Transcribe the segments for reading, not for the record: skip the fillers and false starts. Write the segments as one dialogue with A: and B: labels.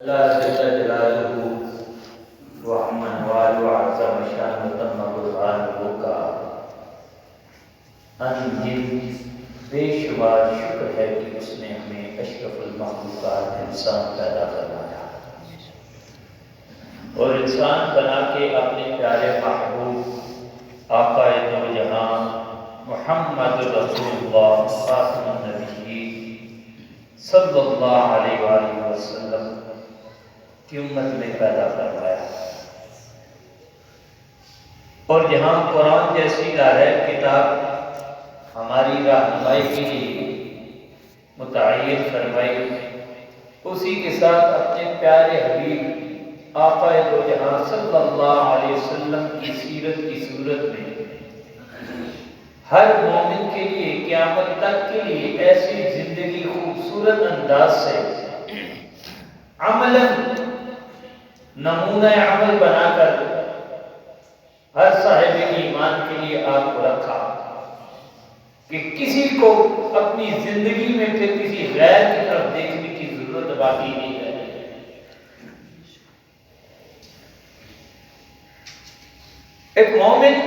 A: لا جل جلالہ وعمن والو عظم شان تم برہانہ کا ان یہ بے شمار شکر ہے کہ اس نے ہمیں اشرف المخلوقات انسان پیدا کروایا اور انسان بنا کے اپنے پیارے محبوب آقا دو جہاں محمد رسول اللہ خاتم النبی صلی اللہ علیہ وآلہ وسلم کی امت میں پیدا کروایا اور جہاں قرآن جیسی لاریب کتاب ہماری رہنمائی کے لیے متعین فرمائی، اسی کے ساتھ اپنے پیارے حبیب آقا دو جہاں صلی اللہ علیہ وسلم کی سیرت کی صورت میں ہر مومن کے لیے قیامت تک کے لیے ایسی زندگی خوبصورت انداز سے عملاً نمونہ عمل بنا کر ہر صاحب ایمان کے لیے آپ کو رکھا کہ کسی کو اپنی زندگی میں پھر کسی غیر کی طرف دیکھنے کی ضرورت باقی نہیں ہے۔ ایک مومن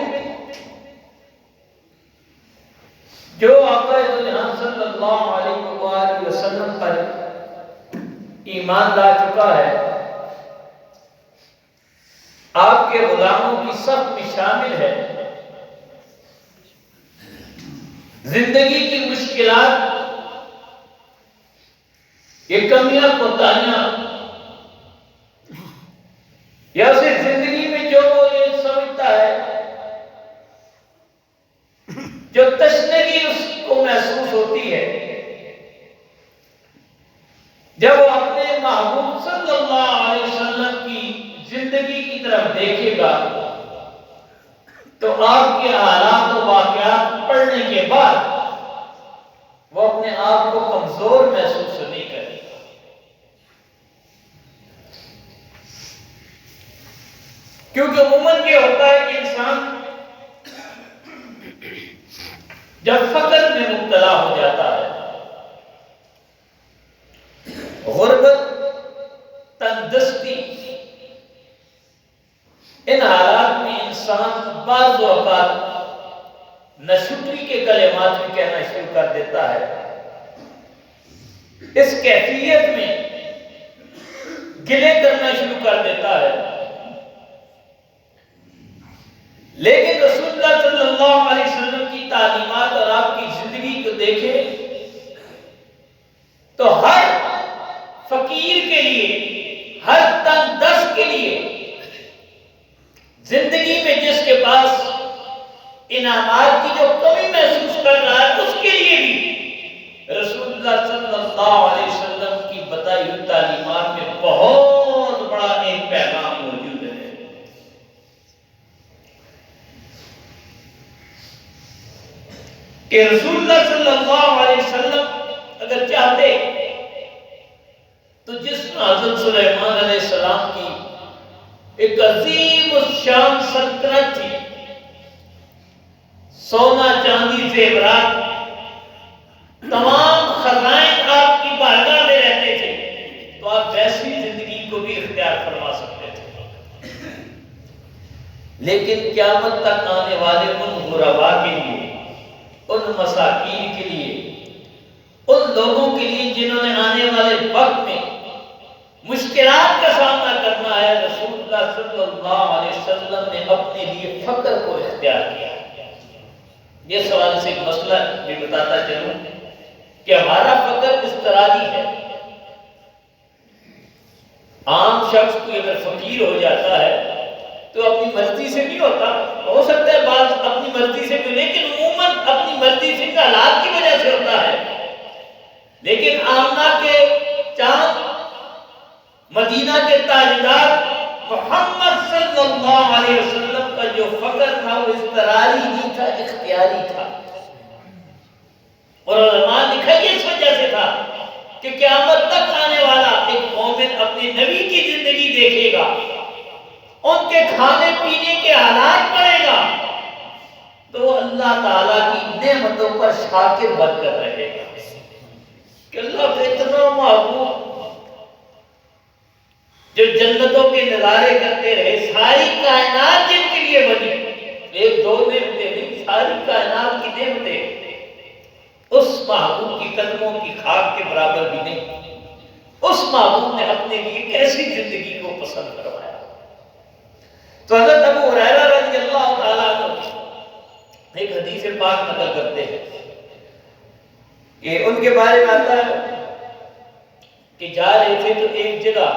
A: جو آقا دو جہاں صلی اللہ علیہ وآلہ وسلم پر ایمان لا چکا ہے، آپ کے غلاموں کی صف میں شامل ہے، زندگی کی مشکلات، یہ کمیاں کوتاہیاں یا اسے زندگی میں جو وہ یہ سمجھتا ہے، جو تشنگی اس کو محسوس ہوتی ہے، جب وہ اپنے محبوب صلی اللہ علیہ وسلم کی زندگی کی طرف دیکھے گا تو آپ کے حالات و واقعات پڑھنے کے بعد وہ اپنے آپ کو کمزور محسوس نہیں کرے گا۔ کیونکہ عموماً یہ ہوتا ہے کہ انسان جب فقر میں مبتلا ہو جاتا ہے، غربت، تندرستی، ان حالات میں انسان بعض اوقات ناشکری کے کلمات بھی کہنا شروع کر دیتا ہے۔ اس کیفیت میں گلے کرنا شروع کر دیتا ہے، لیکن رسول اللہ صلی اللہ علیہ وسلم کی تعلیمات اور آپ کی زندگی کو دیکھیں تو ہر فقیر کے لیے، ہر تنگ دست کے لیے، زندگی میں جس کے پاس انعامات کی جو کمی محسوس کر رہا ہے، اس کے لیے بھی رسول اللہ صلی اللہ علیہ وسلم کی بتائی ہوئی تعلیمات میں بہت بڑا ایک پیغام موجود ہے کہ رسول اللہ صلی اللہ علیہ وسلم اگر چاہتے تو جس حضرت سلیمان علیہ السلام کی ایک عظیم الشان سلطنت تھی، سونا چاندی زیورات، تمام خزائن آپ کی بارگاہ میں رہتے تھے، تو آپ ویسی زندگی کو بھی اختیار فرما سکتے تھے، لیکن قیامت تک آنے والے ان غرباء کے لیے، ان مساکین کے لیے، ان لوگوں کے لیے جنہوں نے آنے والے وقت میں مشکلات کا سامنا کرنا ہے، رسول اللہ صلی اللہ علیہ وسلم نے اپنے لیے فقر کو اختیار کیا۔ یہ سوال سے ایک مسئلہ بھی بتاتا چلوں کہ ہمارا فقر اس طرح ہے، عام شخص کوئی اگر فقیر ہو جاتا ہے تو اپنی مرضی سے نہیں ہوتا، ہو سکتا ہے بعض اپنی مرضی سے بھی، لیکن عموماً اپنی مرضی سے حالات کی وجہ سے ہوتا ہے۔ لیکن آمنہ کے چاند، مدینہ کے تاجدار محمد صلی اللہ علیہ وسلم کا جو فقر تھا وہ اضطراری نہیں تھا، اختیاری تھا، اور علماء نے لکھا یہ اس وجہ سے تھا کہ قیامت تک آنے والا ایک مومن اپنے نبی کی زندگی دیکھے گا، ان کے کھانے پینے کے حالات پڑے گا تو وہ اللہ تعالیٰ کی نعمتوں پر شاکر بن کر رہے گا کہ اللہ کا اتنا محبوب جو جنتوں کے نظارے کرتے رہے، ساری کائنات جن کے لیے بنی، ایک دو نعمتیں نہیں، ساری کائنات کی نعمتیں اس محبوب کی قدموں کی خاک کے برابر بھی نہیں۔ اس محبوب نے اپنے لیے کیسی زندگی کو پسند کروایا۔ تو حضرت ابو ہریرہ رضی اللہ تعالیٰ عنہ ایک حدیث پاک نقل کرتے ہیں کہ ان کے بارے میں آتا ہے کہ جا رہے تھے تو ایک جگہ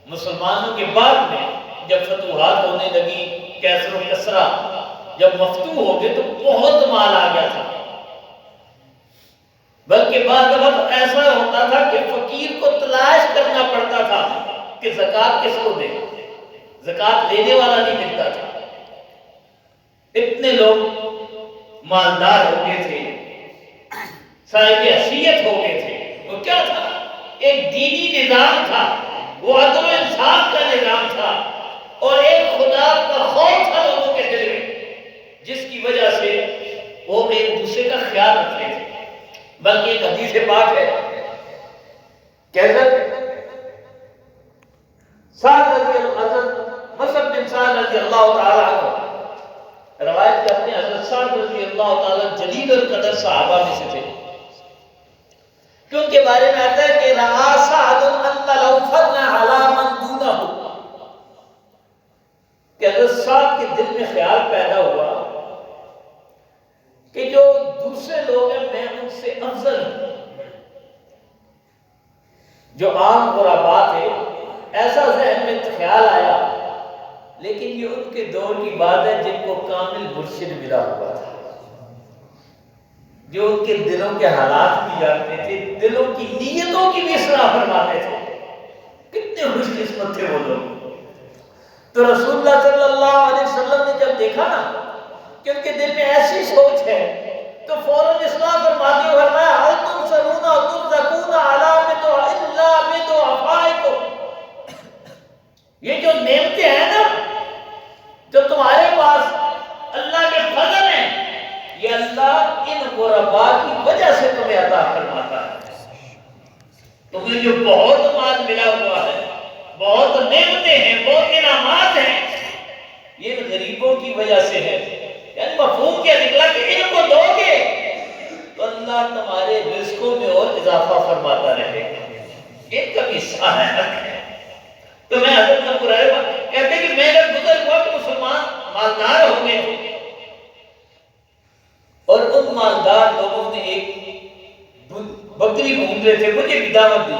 A: مسلمانوں کے بعد میں جب فتوحات ہونے لگی، کیسر و کسرا جب مفتوح ہو گئے تو بہت مال آ گیا تھا، بلکہ بعض وقت ایسا ہوتا تھا کہ فقیر کو تلاش کرنا پڑتا تھا کہ زکوٰۃ کس کو دے، زکوٰۃ لینے والا نہیں ملتا تھا۔ اتنے لوگ مالدار ہو گئے تھے، صاحب حیثیت ہو گئے تھے۔ وہ کیا تھا؟ ایک دینی نظام تھا، وہ عدل و انصاف کا نظام تھا، اور ایک خدا کا خوف تھا لوگوں کے دل میں، جس کی وجہ سے وہ ایک دوسرے کا خیال رکھتے تھے۔ بلکہ ایک حدیث پاک ہے کہ حضرت مصعب بن سعد رضی اللہ تعالیٰ عنہ روایت کرتے ہیں، حضرت سعد رضی اللہ تعالیٰ جلیل القدر صحابہ میں سے تھے، کہ ان کے بارے میں آتا ہے کہ رَآ سعد أَنَّ لَوْ فَضْنَ عَلَى مَنْ دُونَهُ، کہ حضرت سعد کے دل میں خیال پیدا ہوا کہ جو دوسرے لوگ ہیں میں ان سے افضل ہوں، جو عام غربا تھے، ایسا ذہن میں خیال آیا۔ لیکن یہ ان کے دور کی بات ہے جن کو کامل مرشد ملا ہوا تھا، جو ان کے دلوں کے حالات بھی جانتے تھے، دلوں کی نیتوں کی بھی اصلاح فرماتے تھے۔ کتنے خوش قسمت تھے وہ لوگ۔ تو رسول اللہ صلی اللہ علیہ وسلم نے جب دیکھا نا کہ ان کے دل میں ایسی سوچ ہے تو فوراً اصلاح فرماتے ہوئے فرمایا هل تنصرون وترزقون على بضعفائكم، یہ جو نعمتیں ہیں نا جو تمہارے پاس اللہ کے فضل ہیں، یہ اللہ ان غربا کی وجہ سے تمہیں عطا فرماتا ہے۔ تمہیں جو بہت مال ملا ہوا ہے، بہت نعمتیں ہیں، بہت انعامات ہیں، یہ ان غریبوں کی وجہ سے ہے۔ یعنی مفہوم کیا نکلا کہ ان کو دو گے تو اللہ تمہارے رزقوں میں اور اضافہ فرماتا رہے گا، ان کا بھی سہارا ہے۔ تو میں حضرت ابو ہریرہ کہتے ہیں کہ میں جب گزر ہوا کہ مسلمان مالدار ہو گئے تھے، اور ان مالدار لوگوں نے ایک بکری بھون رہے تھے، مجھے بھی دعوت دی،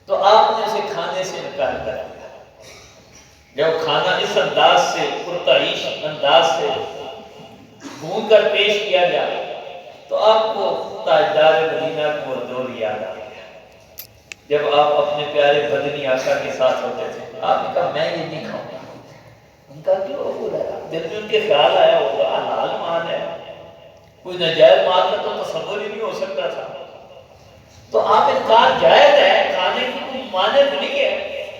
A: تو آپ نے اسے کھانے سے انکار کر دیا۔ جب کھانا اس انداز سے پرتعیش انداز سے بھون کر پیش کیا جائے تو آپ کو تاجدار مدینہ کو دور یاد آ گیا، جب آپ اپنے پیارے بدنی آقا کے ساتھ ہوتے تھے۔ آپ نے کہا میں یہ نہیں کھاؤں گا۔ ان کا کیوں ہو رہا؟ دل میں ان کے خیال آیا ہوگا حلال مال ہے، کوئی ناجائز مال کا تو تصور ہی نہیں ہو سکتا تھا۔ تو آپ انکار جائز ہے، کھانے کی کوئی مانع نہیں ہے،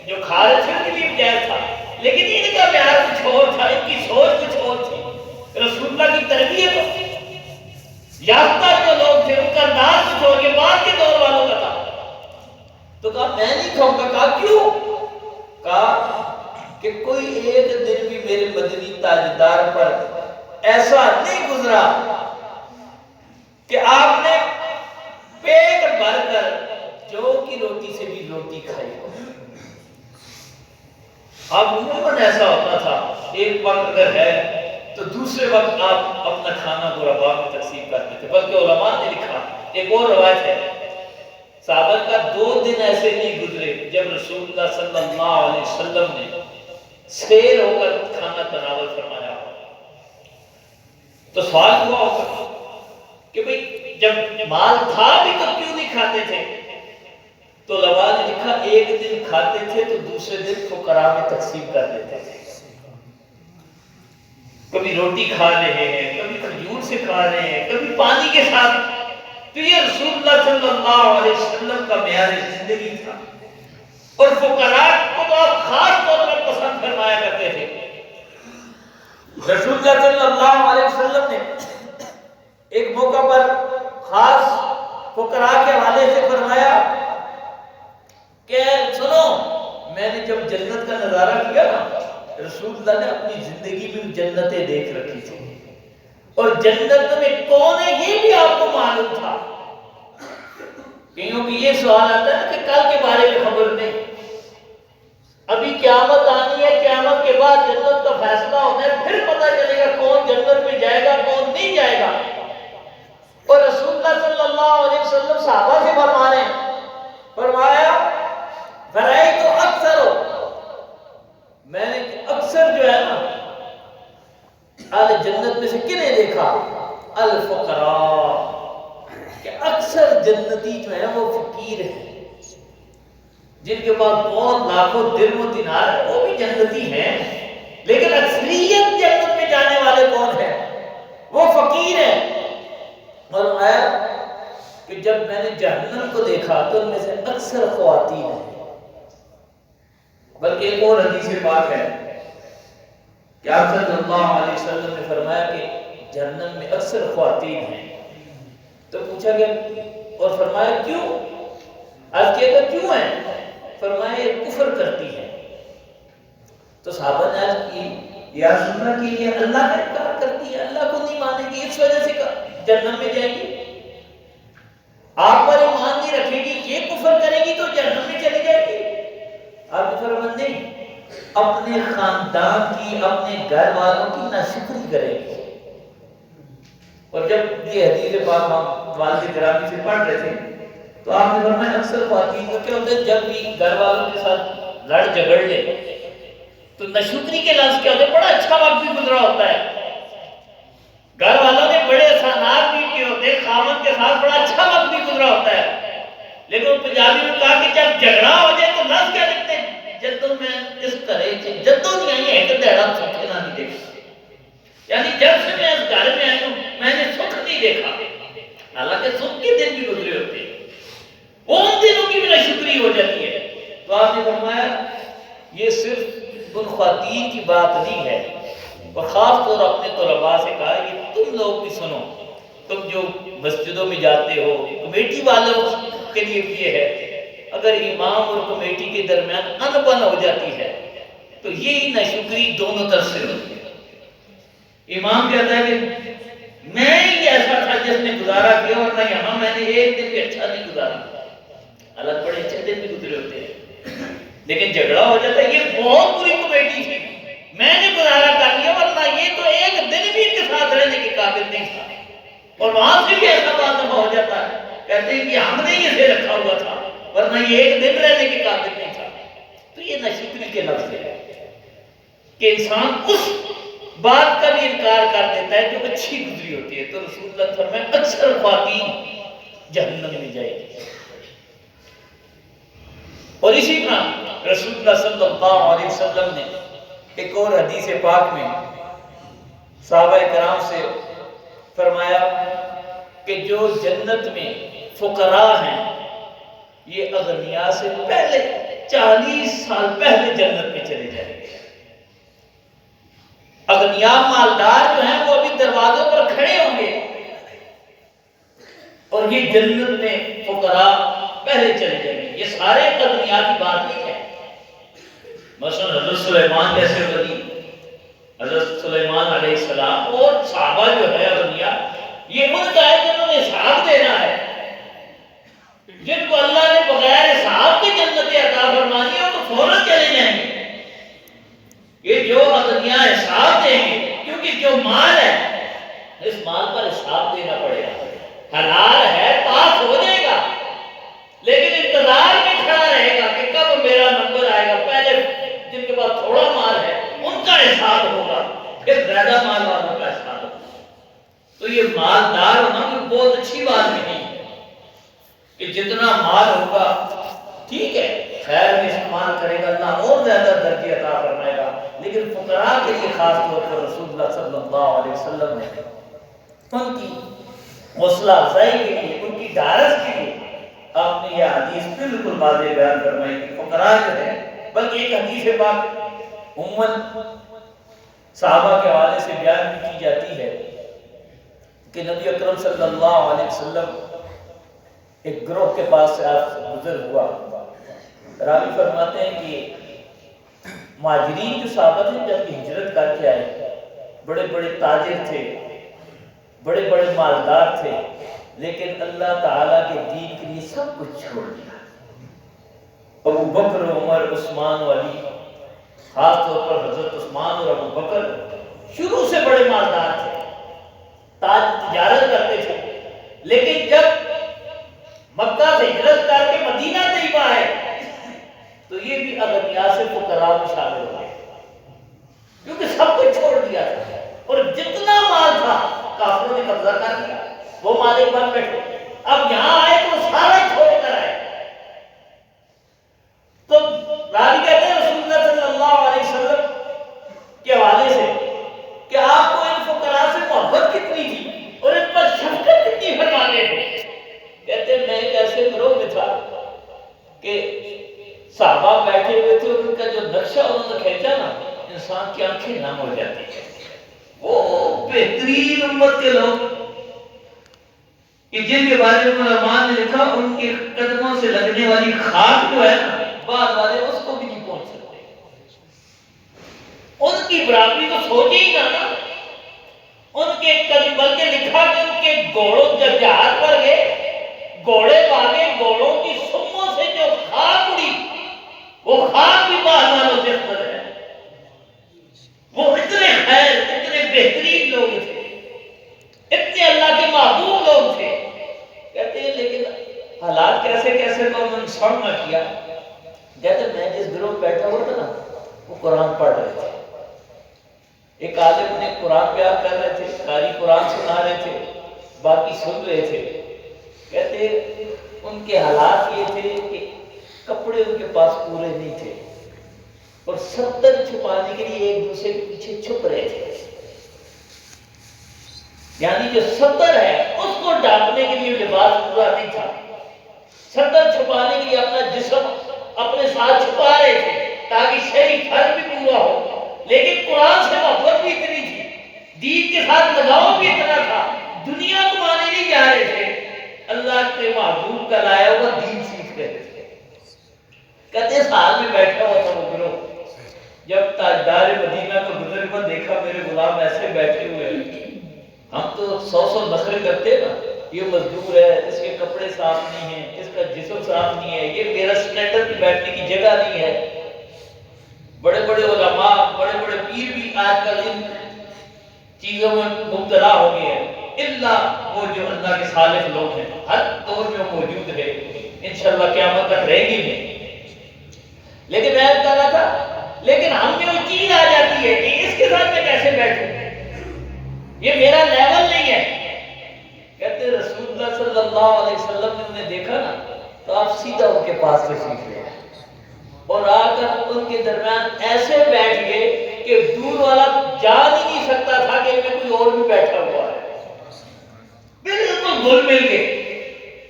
A: جو کھا رہے تھے ان کے لیے جائز تھا، لیکن ان کا پیار کچھ اور تھا، ان کی سوچ کچھ اور تھی۔ رسول اللہ کی تربیت یافتہ جو لوگ تھے ان کا انداز کچھ اور، یہ بعد کے دور والوں کا تھا۔ تو کہا میں نہیں کھاؤں گا۔ کہا کیوں؟ کہا کہ کوئی ایک دن بھی میرے مدنی تاجدار پر ایسا نہیں گزرا کہ آپ نے پیٹ بھر کر جو کی روٹی سے بھی روٹی کھائی ہو۔ اب عموماً ایسا ہوتا تھا، ایک وقت اگر ہے تو دوسرے وقت آپ اپنا کھانا غربا میں تقسیم کرتے تھے۔ بلکہ علماء نے لکھا، ایک اور روایت ہے، صحابہ کا 2 دن ایسے نہیں گزرے جب رسول اللہ صلی اللہ علیہ وسلم نے سیر ہو کر کھانا تناول فرمایا۔ تو سوال ہوا ہوگا کہ بھئی جب مال تھا بھی تو کیوں نہیں کھاتے تھے؟ تو علماء نے لکھا ایک دن کھاتے تھے تو دوسرے دن فقراء میں تقسیم کر دیتے تھے۔ کبھی روٹی کھا رہے ہیں، کبھی کھجور سے کھا رہے ہیں، کبھی پانی کے ساتھ۔ تو یہ رسول اللہ صلی اللہ علیہ وسلم کا معیار زندگی تھا، اور فقراء کو تو آپ خاص طور پر پسند فرمایا کرتے تھے۔ رسول اللہ صلی اللہ علیہ وسلم نے ایک موقع پر خاص فقراء کے حوالے سے فرمایا کہ میں نے جب جنت کا نظارہ کیا نا، رسول اللہ نے اپنی زندگی میں جنتیں دیکھ رکھی تھی، اور جنت میں کون ہے یہ بھی آپ کو معلوم تھا. کیونکہ یہ سوال آتا ہے کہ کل کے بارے میں خبر نہیں، ابھی قیامت آنی ہے، قیامت کے بعد جنت کا فیصلہ ہونا ہے، پھر پتہ چلے گا کون جنت میں جائے گا کون نہیں جائے گا. اور رسول اللہ صلی اللہ علیہ وسلم صحابہ سے فرما رہے ہیں، فرمایا فرائے تو اکثر ہو، میں نے اکثر جو ہے نا اہل جنت میں سے کنہیں دیکھا، الفقراء، کہ اکثر جنتی جو ہے وہ فقیر ہیں، جن کے پاس بہت لاکھوں درہم و دینار ہے وہ بھی جنتی ہیں، لیکن اکثریت جنت میں جانے والے کون ہیں؟ وہ فقیر ہیں. اور کہ جب میں نے جہنم کو دیکھا تو ان میں سے اکثر خواتین ہیں. بلکہ ایک اور حدیث پاک ہے کہ آپ صلی اللہ علیہ وسلم نے فرمایا کہ جہنم میں اکثر خواتین ہیں. تو پوچھا گیا اور فرمایا کیوں؟ عرض کیا کہ کیوں ہیں؟ فرمایا یہ کفر کرتی ہیں. تو صحابہ نے عرض کی یا رسول اللہ کہ یہ اللہ کا انکار کرتی ہے، اللہ کو نہیں مانے گی، اس وجہ سے جہنم میں جائے گی. آپ پر ایمان نہیں رکھے گی، یہ کفر کرے گی تو جہنم میں چلی جائے گی. آپ نے فرمایا نہیں، اپنے خاندان کی، اپنے گھر والوں کی ناشکری کرے گی. اور جب یہ حدیث پاک ہم والد گرامی سے پڑھ رہے تھے تو آپ نے فرمایا اکثر خواتین کو کیا ہوتا ہے جب بھی گھر والوں کے ساتھ لڑ جھگڑ لے تو ناشکری کے لفظ کیا ہوتے ہیں، بڑا اچھا وقت بھی گزرا ہوتا ہے، گھر والوں نے بڑے احسانات بھی کیے ہوتے ہیں، خاوند کے ساتھ بڑا اچھا وقت بھی گزرا ہوتا ہے. لیکن وہ پنجابی میں کہا کہ جب جھگڑا ہو جائے تو لفظ کیا لکھتے ہیں، جدوں میں اس طرح سے جدوں نہیں آئی ہے کہ دیڑا سکھنا نہیں دیکھا. یعنی جب سے میں اس گھر میں آئی ہوں میں نے سکھ نہیں دیکھا، حالانکہ سکھ کے دن بھی گزرے ہوتے ہیں، وہ ان دنوں کی بھی ناشکری ہو جاتی ہے. تو آپ نے فرمایا یہ صرف ان خواتین کی بات نہیں ہے، اور خاص طور اپنے طلباء سے کہا یہ تم لوگ بھی سنو، تم جو مسجدوں میں جاتے ہو، کمیٹی والوں کے لیے بھی یہ ہے، اگر امام اور کمیٹی کے درمیان انبن ہو جاتی ہے تو یہی ناشکری دونوں طرف سے ہوتی ہے. امام کہتا ہے کہ میں ہی ایسا تھا جس نے گزارا کیا، اور نہ یہاں میں نے ایک دن بھی اچھا نہیں گزارا، حالانکہ بڑے اچھے دن بھی گزرے ہوتے ہیں، لیکن جھگڑا ہو جاتا ہے یہ بہت بری کمیٹی تھی، میں نے گزارا کر لیا، ورنہ یہ تو ایک دن بھی ان کے ساتھ رہنے کے قابل نہیں تھا. اور وہاں سے بھی ایسا بات ہو جاتا ہے، کہتے ہیں کہ ہم نے اسے رکھا ہوا تھا ورنہ یہ ایک دن رہنے کے قابل نہیں تھا. تو یہ ناشکری کے لفظ ہے کہ انسان اس بات کا بھی انکار کر دیتا ہے جو اچھی گزری ہوتی ہے. تو رسول اللہ صلی اللہ علیہ وسلم اکثر خواتین جہنم میں جائے گی. اور اسی طرح رسول اللہ صلی اللہ علیہ وسلم نے ایک اور حدیث پاک میں صحابہ کرام سے فرمایا کہ جو جنت میں فقراء ہیں یہ اغنیاء سے پہلے 40 سال پہلے جنت میں چلے جائیں گے. اغنیاء مالدار جو ہیں وہ ابھی دروازوں پر کھڑے ہوں گے اور یہ جنت میں فقراء پہلے چلے جائیں گے. یہ سارے اغنیاء کی بات نہیں ہے. مثلا حضرت سلیمان جیسے ولی، حضرت سلیمان علیہ السلام اور صحابہ جو ہے اغنیاء، یہ ان کا ہے جنہوں نے حساب دینا ہے، جن کو اللہ نے بغیر حساب کے جنت عطا فرمانی ہے تو فوراً چلے جائیں گے. یہ جو اغنیاء حساب دیں گے، کیونکہ جو مال ہے اس مال پر حساب دینا پڑے گا. حلال ہے پاس ہو جائے گا لیکن انتظار میں کھڑا رہے گا کہ کب میرا نمبر آئے گا. پہلے جن کے پاس تھوڑا مال ہے ان کا حساب ہوگا، پھر زیادہ مال والوں کا حساب ہوگا. تو یہ مالدار ہونا کوئی بہت اچھی بات نہیں ہے کہ جتنا مال ہوگا ٹھیک ہے خیر میں استعمال کرے گا، اللہ اور زیادہ درجے عطا فرمائے گا. لیکن فقراء کے لیے خاص طور پر رسول اللہ صلی اللہ علیہ وسلم نے ان کی حوصلہ افزائی کے لیے، ان کی ڈھارس کے لیے آپ نے یہ حدیث بالکل واضح بیان فرمائی کہ فقراء جو ہے. بلکہ ایک حدیث پاک عموماً صحابہ کے حوالے سے بیان بھی کی جاتی ہے کہ نبی اکرم صلی اللہ علیہ وسلم ایک گروہ کے پاس سے آپ گزر ہوا. راوی فرماتے ہیں کہ مہاجرین جو صحابہ تھے جب ہجرت کر کے آئے، بڑے بڑے تاجر تھے، بڑے بڑے مالدار تھے، لیکن اللہ تعالیٰ کے دین کے لیے سب کچھ چھوڑ دیا۔ ابو بکر، عمر، عثمان و علی، خاص طور پر حضرت عثمان اور ابو بکر شروع سے بڑے مالدار تھے، تجارت کرتے تھے، لیکن جب مکہ سے ہجرت کر کے مدینہ طیبہ آئے تو یہ بھی اغنیاء سے فقراء میں شامل ہو گئے، کیونکہ سب کچھ چھوڑ دیا تھا اور جتنا مال تھا کافروں نے قبضہ کر لیا، وہ مالک بن بیٹھے۔ اب یہاں آئے تو سارا چھوڑ کر آئے۔ تو راوی کہتے ہیں رسول اللہ صلی اللہ علیہ وسلم کے حوالے سے کہ آپ کو ان فقراء سے محبت کتنی تھی اور ان پر شفقت کتنی فرماتے تھے۔ کہتے ہیں میں ایک ایسے گروہ میں تھا کہ صحابہ بیٹھے ہوئے تھے اور ان کا جو نقشہ انہوں نے کھینچا نا، انسان کی آنکھیں نم ہو جاتی ہیں۔ وہ بہترین امت کے لوگ کہ جن کے بارے میں علماء نے لکھا ان کے قدموں سے لگنے والی خاک جو ہے نا، بعد والے اس کو بھی نہیں پہنچ سکتے، ان کی برابری تو سوچے ہی نہ نا۔ ان کے قدم، بلکہ لکھا کہ ان کے گھوڑوں جب جہاز پر گئے، گھوڑے بھاگے، گھوڑوں کی سموں سے جو خاک اڑی وہ خاک بھی بعد والوں سے افضل ہے۔ وہ اتنے خیر، اتنے بہترین لوگ تھے، اتنے اللہ کے محبوب لوگ تھے۔ کہتے ہیں لیکن حالات کیسے کیسے تو انہوں نے سامنا کیا۔ کہتے ہیں میں جس گروہ بیٹھا ہوا تھا نا، وہ قرآن پڑھ رہے تھے، ایک عالم نے قرآن بیان کر رہے تھے، قاری قرآن سنا رہے تھے، باقی سن رہے تھے۔ کہتے ہیں ان کے حالات یہ تھے کہ کپڑے ان کے پاس پورے نہیں تھے اور ستر چھپانے کے لیے ایک دوسرے کے پیچھے چھپ رہے تھے، یعنی جو ستر ہے اس کو ڈھانپنے کے لیے لباس پورا نہیں تھا، ستر چھپانے کے لیے اپنا جسم اپنے ساتھ چھپا رہے تھے تاکہ شرعی فرض بھی پورا ہو، لیکن قرآن سے محبت بھی اتنی تھی، دین کے ساتھ لگاؤ بھی اتنا تھا، دنیا کمانے نہیں جا رہے تھے، اللہ کے محبوب کا لایا ہوا دین سیکھ رہے تھے۔ کہتے سال میں بیٹھا ہوا تھا وہ گروہ، جب تاجدار مدینہ کو گزر کر دیکھا میرے غلام ایسے بیٹھے ہوئے، ہم تو سو نخرے کرتے نا، یہ مزدور ہے، اس کے کپڑے صاف نہیں ہیں، اس کا جسم صاف نہیں ہے، یہ میرا سلینڈر کی بیٹھنے کی جگہ نہیں ہے۔ بڑے بڑے علماء، بڑے بڑے پیر بھی آج کل ان چیزوں میں مبتلا ہو گئے ہیں، الا وہ جو اللہ کے صالح لوگ ہیں، ہر دور میں موجود ہے، انشاءاللہ قیامت تک رہیں گے بھی۔ لیکن میں کہہ رہا تھا، لیکن ہم میں وہ چیز آ جاتی ہے کہ اس کے ساتھ میں کیسے بیٹھوں، یہ میرا لیول نہیں ہے۔ کہتے رسول اللہ صلی اللہ علیہ وسلم نے انہیں دیکھا نا تو آپ سیدھا ان کے پاس تشریف لے آئے اور آ کر ان کے درمیان ایسے بیٹھ گئے کہ دور والا جان ہی نہیں سکتا تھا کہ ان میں کوئی اور بھی بیٹھا ہوا ہے، بالکل گھل مل گئے،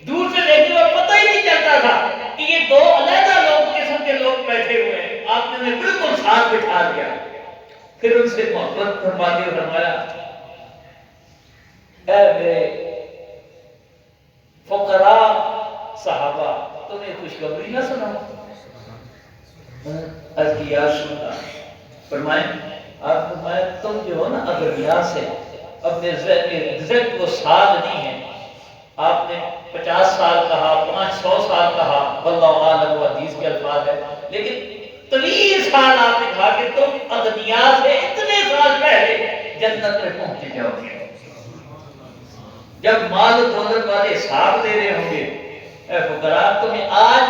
A: دور سے دیکھنے میں پتہ ہی نہیں چلتا تھا کہ یہ دو علیحدہ لوگ قسم کے لوگ بیٹھے ہوئے ہیں۔ آپ نے انہیں بالکل ساتھ بٹھا دیا، پھر ان سے محبت فرما کے فرمایا، اے میرے فقراء صحابہ، تمہیں خوشخبری نہ سنا؟ عرض کی یا رسول اللہ، فرمائیں۔ آپ فرمایا تم جو ہو نا اغنیاء سے، اپنے ایگزیکٹ وہ سال نہیں ہے، آپ نے 50 سال کہا، 500 سال کہا، واللہ عالم، و حدیث کے الفاظ ہے، لیکن طویل سال آپ نے کہا کہ تم اغنیاء سے اتنے سال پہلے جنت میں پہنچ جاؤ گے۔ جب مال و دولت والے حساب دے رہے ہوں گے، اے فقراء تمہیں آج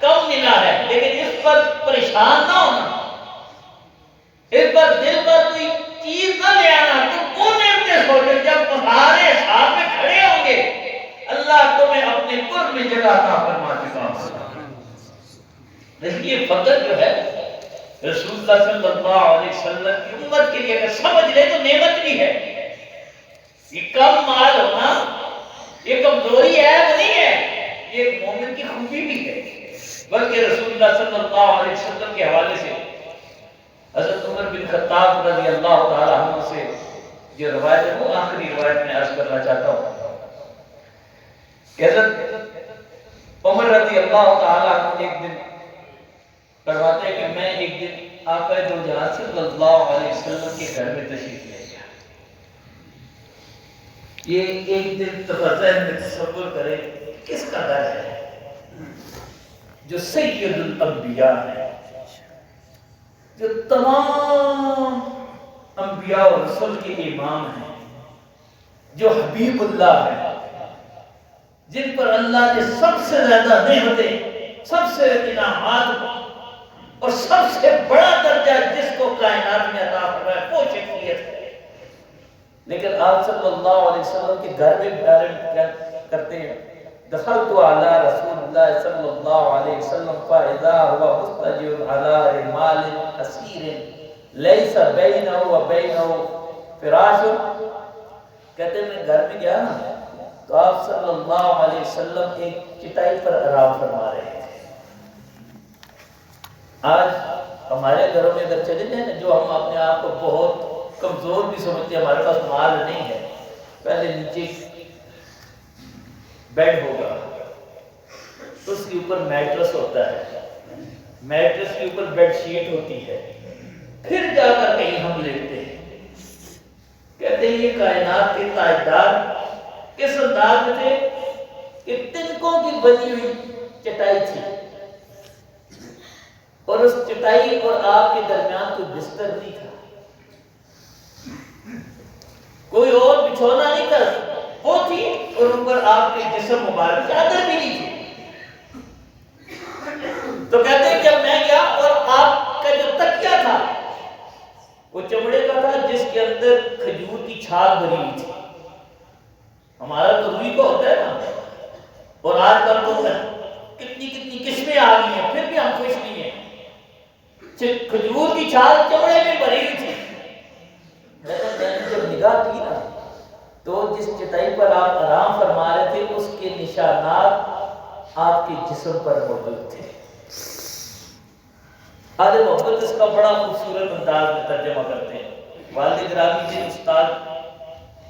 A: کم ملا ہے لیکن اس پر پریشان نہ ہونا، اس پر دل پر کوئی چیز نہ لے آنا، تم وہ نعمتیں سوچو جب تمہارے حساب میں کھڑے ہوں گے اللہ تمہیں اپنے قرب میں جگہ عطا فرما چکا ہوگا۔ اس لیے فقر جو ہے رسول اللہ صلی اللہ علیہ وسلم کی امت کے لیے اگر سمجھ لے تو نعمت بھی ہے۔ یہ کم مال ہونا یہ کمزوری ہے، وہ نہیں ہے، یہ ایک مومن کی خوبی بھی ہے۔ بلکہ رسول اللہ صلی اللہ علیہ وسلم کے حوالے سے حضرت عمر بن خطاب رضی اللہ تعالی عنہ سے جو روایت ہے وہ آخری روایت میں عرض کرنا چاہتا ہوں کہ حضرت عمر رضی اللہ تعالی عنہ ایک دن فرماتے ہیں کہ میں ایک دن آقا دو جہاں صلی اللہ علیہ وسلم کے گھر میں تشریف لے گیا. یہ ایک دن ذہن میں تصور کرے کس کا گھر ہے جو سید الانبیاء ہے، جو تمام انبیاء و رسول کے امام ہیں، جو حبیب اللہ ہے، جن پر اللہ نے سب سے زیادہ نعمتیں، سب سے انعامات اور سب سے بڑا درجہ جس کو کائنات میں عطا فرمایا وہ شخصیت ہے. لیکن آپ صلی اللہ علیہ وسلم کے گھر میں بیان کرتے ہیں دخلت علی رسول اللہ صلی اللہ علیہ وسلم فاذا هو مستجر على رمال اسیر لیس بینہ و بینہ فراش. کہتے ہیں میں گھر میں گیا نا تو آپ صلی اللہ علیہ وسلم ایک چٹائی پر آرام فرما رہے تھے. آج ہمارے گھروں میں اگر چلے جائیں نا، جو ہم اپنے آپ کو بہت کمزور بھی سمجھتے ہیں، ہمارے پاس مال نہیں ہے، پہلے نیچے بیڈ ہوگا، اس کے اوپر میٹرس ہوتا ہے، میٹرس کے اوپر بیڈ شیٹ ہوتی ہے، پھر جا کر کہیں ہم لیٹتے ہیں. کہتے ہیں یہ کائنات کے تاجدار اس انداز میں تھے کہ تنکوں کی بنی ہوئی چٹائی تھی، اور اس چٹائی اور آپ کے درمیان کوئی بستر نہیں تھا، کوئی اور بچھونا نہیں تھا، وہ تھی اور اوپر آپ کے جسم مبارک چادر بھی نہیں تھی. تو کہتے ہیں جب میں گیا اور آپ کا جو تکیہ تھا وہ چمڑے کا تھا جس کے اندر کھجور کی چھال بھری ہوئی تھی. ہمارا تو روئی کا ہوتا ہے نا، اور آج کل تو کتنی کتنی قسمیں آ گئی ہیں، پھر بھی ہم خوش نہیں ہیں. کھجور کی چھال چمڑے میں بھری ہوئی تھی. لیکن میں نے جب نگاہ کی نا تو جس چٹائی پر آپ آرام فرما رہے تھے اس کے نشانات آپ کے جسم پر موجود تھے. آل محبت اس کا بڑا خوبصورت انداز میں ترجمہ کرتے ہیں. والد گرامی جن استاد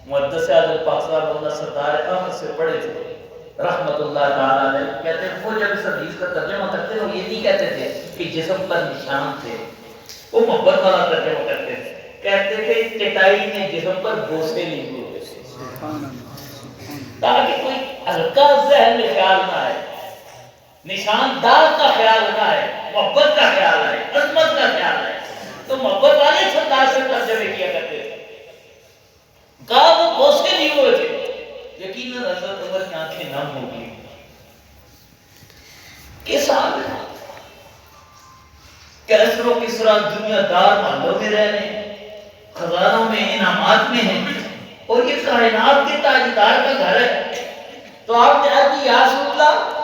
A: محدث حضرت پاک صاحب اللہ سردار احمد سے پڑھے تھے رحمت اللہ تعالیٰ علیہ، کہتے ہیں وہ جب اس حدیث کا ترجمہ کرتے ہیں وہ یہ نہیں کہتے تھے کہ جسم پر نشان تھے، وہ محبت والا ترجمہ کرتے تھے. کہتے تھے چٹائی نے جسم پر بوسے لیے ہوئے تاکہ کوئی ہلکا ذہن میں خیال نہ آئے، نشان دار کا خیال نہ آئے، محبت کا خیال آئے، عظمت کا خیال آئے. تو محبت والے سردار سے ترجمے کیا کرتے تھے. کہا وہ بوسے لیے ہوئے تھے. یقیناً حضرت عمر کی آنکھیں نم ہو گئی. کس حال ہے؟ کیسر و کسرا دنیا دار محلوں میں رہ رہے ہیں، خزانوں میں انعامات میں ہیں، اور یہ کائنات کے تاجدار کا گھر ہے. تو آپ نے کہا کہ یا رسول اللہ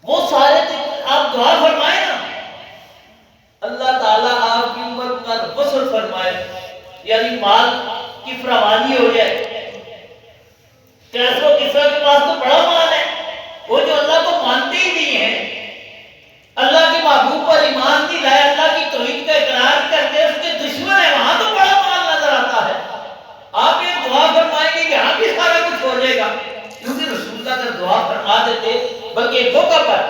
A: وہ سارے آپ دعا فرمائے نا، اللہ تعالیٰ آپ کی امت کا وصل فرمائے، یعنی مال کی فراوانی ہو جائے. کیسر و کسرا کے پاس تو بڑا مال ہے، وہ جو اللہ کو مانتے ہی نہیں ہیں، اللہ کے محبوب پر ایمان نہیں لائے، اللہ کی توحید کا اقرار کرتے اس کے دشمن ہیں، وہاں تو بڑا مال نظر آتا ہے. آپ یہ دعا فرمائیں گے کہ یہاں بھی سارا کچھ ہو جائے گا، کیونکہ رسول اللہ اگر دعا فرما دیتے بلکہ دو کا پر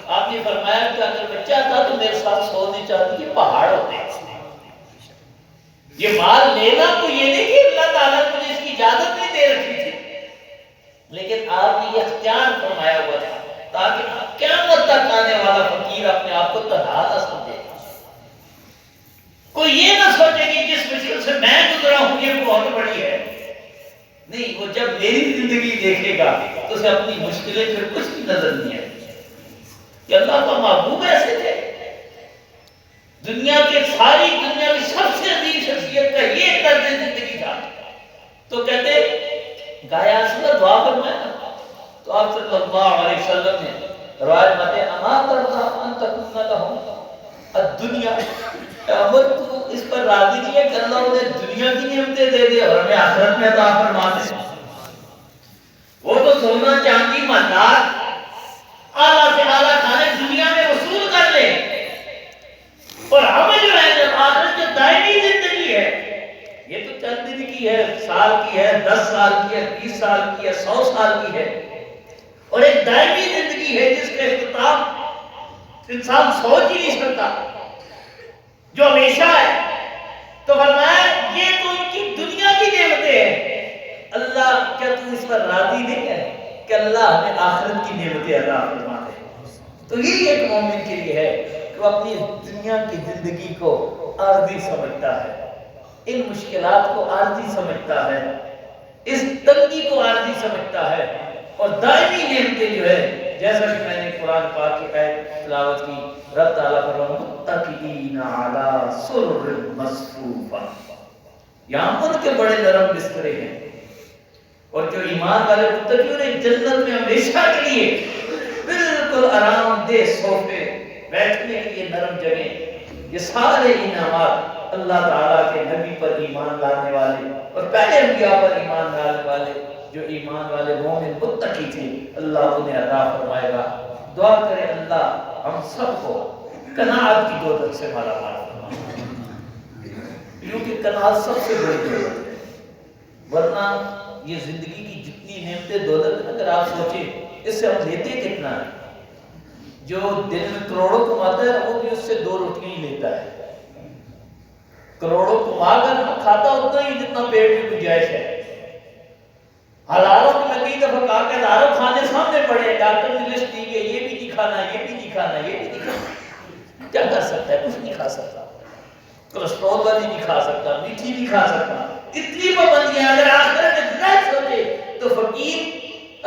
A: آپ نے فرمایا کہ اگر میں چاہتا تو میرے ساتھ سونے چاہتی کہ پہاڑ ہوتے. یہ مال لینا تو یہ نہیں کہ اللہ تعالیٰ نے مجھے اس کی اجازت نہیں دے رکھی تھی، لیکن آپ نے یہ اختیار فرمایا ہوا تھا تاکہ قیامت تک آنے والا فقیر اپنے آپ کو تنہا نہ سمجھے. کوئی یہ نہ سوچے کہ جس مشکل سے میں گزرا ہوں یہ بہت بڑی ہے. نہیں، وہ جب میری زندگی دیکھے گا تو اسے اپنی مشکلیں پھر کچھ بھی نظر نہیں آئے کہ اللہ کا محبوب ایسے تھے. دنیا کی سب سے عظیم شخصیت کا یہ طرز زندگی تھا. تو کہتے گایا اصل دعا فرمایا نا، تو آپ صلی اللہ علیہ وسلم نے روایت ماتے اما ترضا ان تکون لهم الدنیا، عمر تو اس پر راضی نہیں ہے کہ اللہ انہیں دنیا کی نعمتیں دے دے اور ہمیں آخرت میں عطا فرما دے. وہ تو سونا چاندی مالدار اعلیٰ سے اعلیٰ کھانے دنیا میں وصول کر لے، اور ہمیں جو ہے جب آخرت جو دائمی زندگی ہے یہ تو چند دن کی ہے، سال کی ہے، 10 سال کی ہے، 20 سال کی ہے، 100 سال کی ہے، اور ایک دائمی زندگی ہے جس کا اختتام انسان سوچ ہی نہیں سکتا، جو ہمیشہ ہے۔ تو فرمایا یہ تو ان کی دنیا کی نعمتیں ہیں، اللہ کیا تو اس پر راضی نہیں ہے کہ اللہ ہمیں آخرت کی نعمتیں عطا فرما دے؟ تو یہی ایک مومن کے لیے ہے کہ وہ اپنی دنیا کی زندگی کو عارضی سمجھتا ہے، ان مشکلات کو عارضی سمجھتا ہے، اس تنگی کو عارضی سمجھتا ہے، اور دائمی نعمتیں جو ہے، جیسا کہ میں نے قرآن پاک کی آیت تلاوت کی، رب تعالیٰ فرماتا ہے متکئین علی سرر مصفوفہ، یہاں ان کے بڑے نرم بسترے ہیں، اور جو ایمان والے متقیوں نے جنت میں ہمیشہ کے لیے بالکل آرام دہ صوفے، بیٹھنے کے لیے نرم جگہ، یہ سارے انعامات اللہ تعالیٰ کے نبی پر ایمان لانے والے اور پہلے انبیاء پر ایمان لانے والے جو ایمان والے مومن متقی تھے، اللہ انہیں عطا فرمائے گا۔ دعا کرے اللہ ہم سب کو قناعت کی دولت سے مالا مال فرمائے، کیونکہ قناعت سب سے بڑی دولت ہے، ورنہ یہ زندگی کی جتنی نعمتیں دولت اگر آپ سوچیں اس سے ہم لیتے کتنا ہے؟ جو دن میں کروڑوں کماتا ہے وہ بھی اس سے 2 روٹیاں ہی لیتا ہے، کروڑوں کما کر کھاتا اتنا ہی جتنا پیٹ میں گنجائش ہے۔ ہزاروں کی میں کئی دفعہ کہا کہ ہزاروں کھانے سامنے پڑے، ڈاکٹر نے لسٹ دی کہ یہ بھی نہیں کھانا، یہ بھی نہیں کھانا، یہ بھی نہیں کھانا، کیا کر سکتا ہے؟ کچھ نہیں کھا سکتا، کولیسٹرول والی نہیں کھا سکتا، میٹھی نہیں کھا سکتا، اتنی پابندیاں۔ اگر آخرت میں نہ سوچے تو فقیر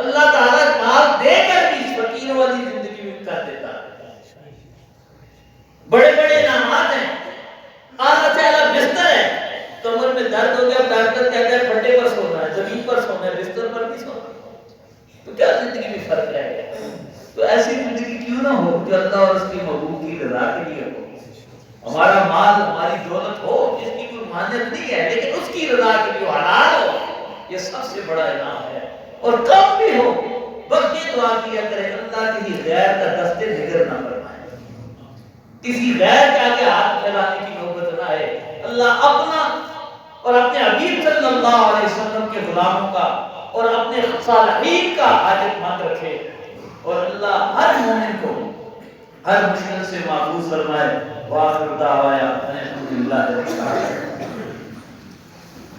A: اللہ تعالیٰ مال دے کر بھی اس فقیر والی زندگی میں کر دیتا ہے۔ بڑے بڑے انعامات ہیں، اعلیٰ سے اعلیٰ بستر ہے، کمر میں درد ہو گیا ڈاکٹر کہتا ہے پھٹے پر سونا ہے، زمین پر سونا ہے، بستر پر نہیں سونا، تو کیا زندگی میں فرق رہ گیا؟ تو ایسی زندگی کیوں نہ ہو جو اللہ اور اس کی محبوب کی رضا کے لیے ہو؟ ہمارا مال ہماری دولت ہو جس کی کوئی مانیت نہیں ہے لیکن اس کی رضا کے لیے حلال ہو، یہ سب سے بڑا انعام ہے۔ اور کم بھی ہو، بس یہ دعا کیا کرے اللہ کسی غیر کا دست ذکر نہ فرمائے، کسی غیر کے آگے ہاتھ پھیلانے کی نوبت نہ آئے۔ اللہ اپنا اور اپنے حبیب صلی اللہ علیہ وسلم کے غلاموں کا اور اپنے صالحین کا حاجت مند رکھے، اور اللہ ہر مومن کو ہر مشکل سے محفوظ فرمائے۔ وآخر دعوانا الحمدللہ رب العالمین۔